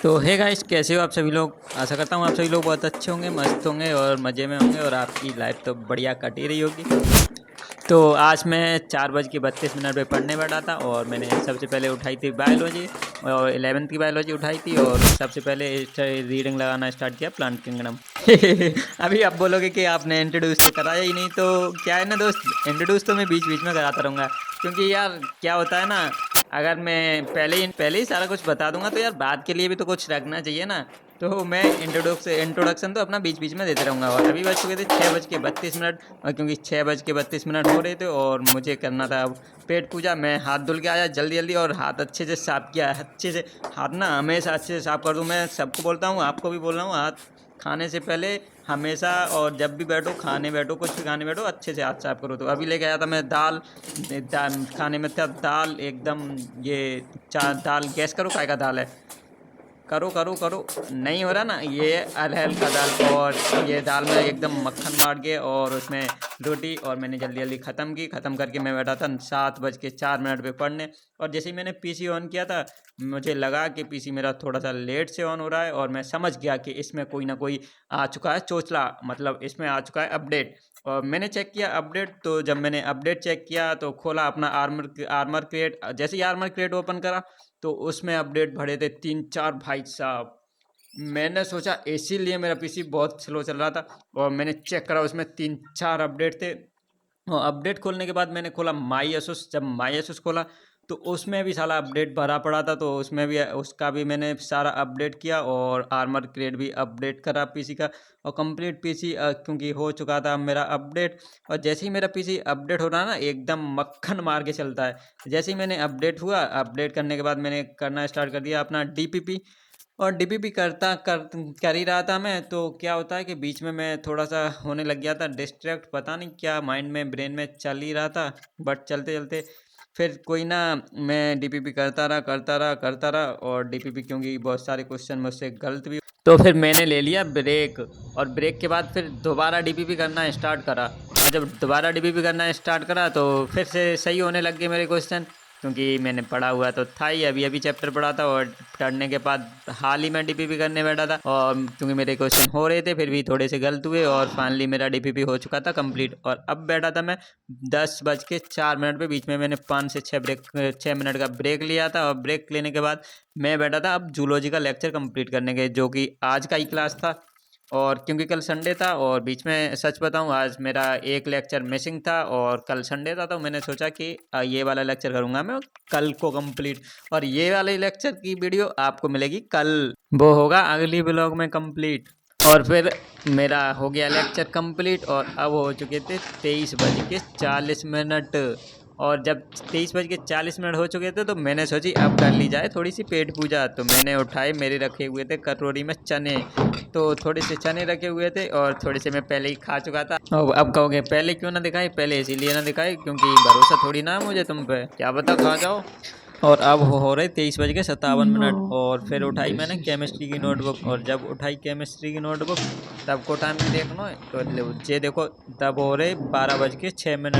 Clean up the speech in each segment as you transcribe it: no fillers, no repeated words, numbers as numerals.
तो hey guys, कैसे हो आप सभी लोग। आशा करता हूँ आप सभी लोग बहुत अच्छे होंगे, मस्त होंगे और मज़े में होंगे और आपकी लाइफ तो बढ़िया कट ही रही होगी। तो आज मैं 4:32 पे पढ़ने बैठा था और मैंने सबसे पहले उठाई थी बायोलॉजी और 11th की बायोलॉजी उठाई थी और सबसे पहले रीडिंग लगाना स्टार्ट किया प्लांट किंगडम। अभी आप बोलोगे कि आपने इंट्रोड्यूस तो कराया ही नहीं, तो क्या है ना दोस्त, इंट्रोड्यूस तो मैं बीच बीच में कराता रहूँगा। क्योंकि यार क्या होता है ना, अगर मैं पहले ही सारा कुछ बता दूंगा तो यार बाद के लिए भी तो कुछ रखना चाहिए ना। तो मैं इंट्रोडक्शन तो अपना बीच बीच में देते रहूँगा। और अभी बज चुके थे 6:32 और क्योंकि 6:32 हो रहे थे और मुझे करना था अब पेट पूजा। मैं हाथ धुल के आया जल्दी जल्दी और हाथ अच्छे से साफ किया, अच्छे से। हाथ ना हमेशा अच्छे से साफ कर दूँ, मैं सबको बोलता हूँ, आपको भी बोल रहा हूँ, हाथ खाने से पहले हमेशा और जब भी बैठो, खाने बैठो, कुछ भी खाने बैठो, अच्छे से हाथ साफ करो। तो अभी लेके आया था मैं दाल खाने में था, दाल एकदम ये दाल गैस करो काय का दाल है, करो करो करो, नहीं हो रहा ना, ये अरहर का दाल। और ये दाल में एकदम मक्खन मार के और उसमें रोटी, और मैंने जल्दी जल्दी ख़त्म करके मैं बैठा था 7:04 पे पढ़ने। और जैसे ही मैंने पीसी ऑन किया था, मुझे लगा कि पीसी मेरा थोड़ा सा लेट से ऑन हो रहा है और मैं समझ गया कि इसमें कोई ना कोई आ चुका है चोचला, मतलब इसमें आ चुका है अपडेट। और मैंने चेक किया अपडेट, तो जब मैंने अपडेट चेक किया तो खोला अपना आर्मर क्रिएट। जैसे ही आर्मर क्रिएट ओपन करा तो उसमें अपडेट भरे थे 3-4 भाई साहब। मैंने सोचा इसीलिए मेरा पीसी बहुत स्लो चल रहा था। और मैंने चेक करा उसमें 3-4 अपडेट थे। और अपडेट खोलने के बाद मैंने खोला माई एसोस। जब माई एसोस खोला तो उसमें भी सारा अपडेट भरा पड़ा था, तो उसमें भी उसका भी मैंने सारा अपडेट किया और आर्मर क्रेड भी अपडेट करा पीसी का। और कंप्लीट पीसी क्योंकि हो चुका था मेरा अपडेट। और जैसे ही मेरा पीसी अपडेट हो रहा ना, एकदम मक्खन मार के चलता है। जैसे ही मैंने अपडेट हुआ, अपडेट करने के बाद मैंने करना स्टार्ट कर दिया अपना डीपीपी। और डीपीपी कर ही रहा था मैं, तो क्या होता है कि बीच में मैं थोड़ा सा होने लग गया था डिस्ट्रैक्ट, पता नहीं क्या माइंड में ब्रेन में चल ही रहा था। बट चलते चलते फिर कोई ना, मैं डीपीपी करता रहा और डीपीपी क्योंकि बहुत सारे क्वेश्चन मुझसे गलत भी, तो फिर मैंने ले लिया ब्रेक। और ब्रेक के बाद फिर दोबारा डीपीपी करना स्टार्ट करा। और जब दोबारा डीपीपी करना स्टार्ट करा तो फिर से सही होने लग गए मेरे क्वेश्चन, क्योंकि मैंने पढ़ा हुआ तो था ही, अभी अभी चैप्टर पढ़ा था। और पढ़ने के बाद हाल ही में डीपीपी करने बैठा था, और क्योंकि मेरे क्वेश्चन हो रहे थे फिर भी थोड़े से गलत हुए और फाइनली मेरा डीपीपी हो चुका था कंप्लीट। और अब बैठा था मैं 10:04 पे। बीच में मैंने 5 से 6 मिनट का ब्रेक लिया था और ब्रेक लेने के बाद मैं बैठा था अब जूलॉजी का लेक्चर कंप्लीट करने के, जो कि आज का ही क्लास था। और क्योंकि कल संडे था और बीच में सच बताऊं आज मेरा एक लेक्चर मिसिंग था और कल संडे था, तो मैंने सोचा कि ये वाला लेक्चर करूंगा मैं कल को कंप्लीट। और ये वाले लेक्चर की वीडियो आपको मिलेगी कल, वो होगा अगली ब्लॉग में कंप्लीट। और फिर मेरा हो गया लेक्चर कंप्लीट और अब हो चुके थे 23:40। और जब 23:40 हो चुके थे तो मैंने सोची अब कर ली जाए थोड़ी सी पेट पूजा। तो मैंने उठाए, मेरे रखे हुए थे कटोरी में चने, तो थोड़े से चने रखे हुए थे और थोड़े से मैं पहले ही खा चुका था। और अब कहोगे पहले क्यों ना दिखाए, पहले इसीलिए ना दिखाए क्योंकि भरोसा थोड़ी ना है मुझे तुम पे, क्या पता खा जाओ। और अब हो रहे 23:57 और फिर उठाई मैंने केमिस्ट्री की नोटबुक। और जब उठाई केमिस्ट्री की नोटबुक तब को टाइम देखना है तो ये देखो, तब हो रहे 12:06,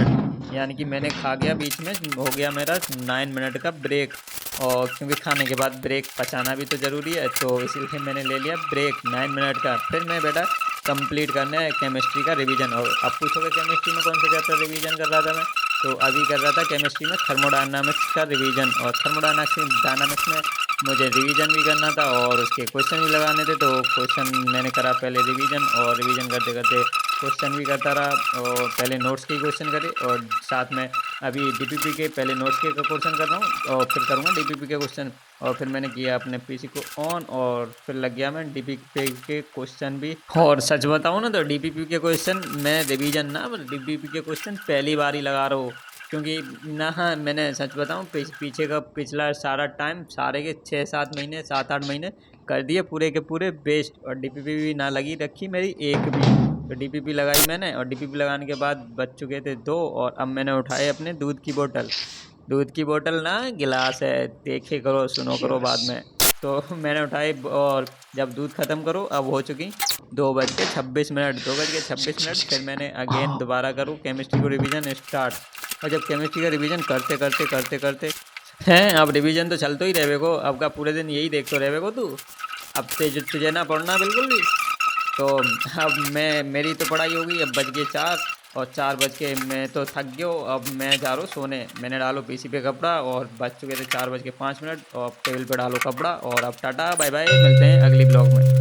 यानी कि मैंने खा गया, बीच में हो गया मेरा 9 मिनट का ब्रेक। और क्योंकि खाने के बाद ब्रेक पचाना भी तो ज़रूरी है, तो इसीलिए मैंने ले लिया ब्रेक 9 मिनट का। फिर मैं बेटा कंप्लीट करना है केमिस्ट्री का रिवीजन। और अब पूछोगे केमिस्ट्री में कौन सा चैप्टर रिवीजन कर रहा था मैं, तो अभी कर रहा था केमिस्ट्री में थर्मोडायनामिक्स का रिवीजन। और थर्मोडायनामिक्स में मुझे रिवीजन भी करना था और उसके क्वेश्चन भी लगाने थे, तो क्वेश्चन मैंने करा पहले रिवीजन, और रिवीजन करते करते क्वेश्चन भी करता रहा। और पहले नोट्स के क्वेश्चन करे और साथ में अभी डीपीपी के पहले नोट्स के क्वेश्चन कर रहा हूँ और फिर करूँगा डीपीपी के क्वेश्चन। और फिर मैंने किया अपने पीसी को ऑन और फिर लग गया मैं डीपीपी के क्वेश्चन भी। और सच बताऊँ ना तो डीपीपी के क्वेश्चन मैं रिवीजन ना, डीपीपी के क्वेश्चन पहली बार ही लगा रहा हूँ। क्योंकि ना, हाँ मैंने सच बताऊँ पीछे का पिछला सारा टाइम, सारे के 6-7 महीने 7-8 महीने कर दिए पूरे के पूरे वेस्ट। और डीपीपी भी ना लगी रखी मेरी एक भी। तो डीपीपी लगाई मैंने और डीपीपी लगाने के बाद बच चुके थे 2। और अब मैंने उठाए अपने दूध की बोतल ना, गिलास है, देखे करो सुनो करो बाद में। तो मैंने उठाई और जब दूध ख़त्म करो, अब हो चुकी 2:26। फिर मैंने अगेन दोबारा करूँ केमिस्ट्री को रिवीजन स्टार्ट। और जब केमिस्ट्री का रिवीजन करते करते हैं, अब रिवीजन तो चलते ही रहे को, अब का पूरे दिन यही देखते रहे को तू। अब तुझे ना पढ़ना बिल्कुल भी। तो अब मेरी तो पढ़ाई होगी, अब बज गए 4 और 4 बज के मैं तो थक गया हूँ, अब मैं जा रहा हूँ सोने। मैंने डालो पीसी पे कपड़ा और बज चुके थे 4 बज के 5 मिनट और टेबल पे डालो कपड़ा। और अब टाटा बाय बाय, मिलते हैं अगली ब्लॉग में।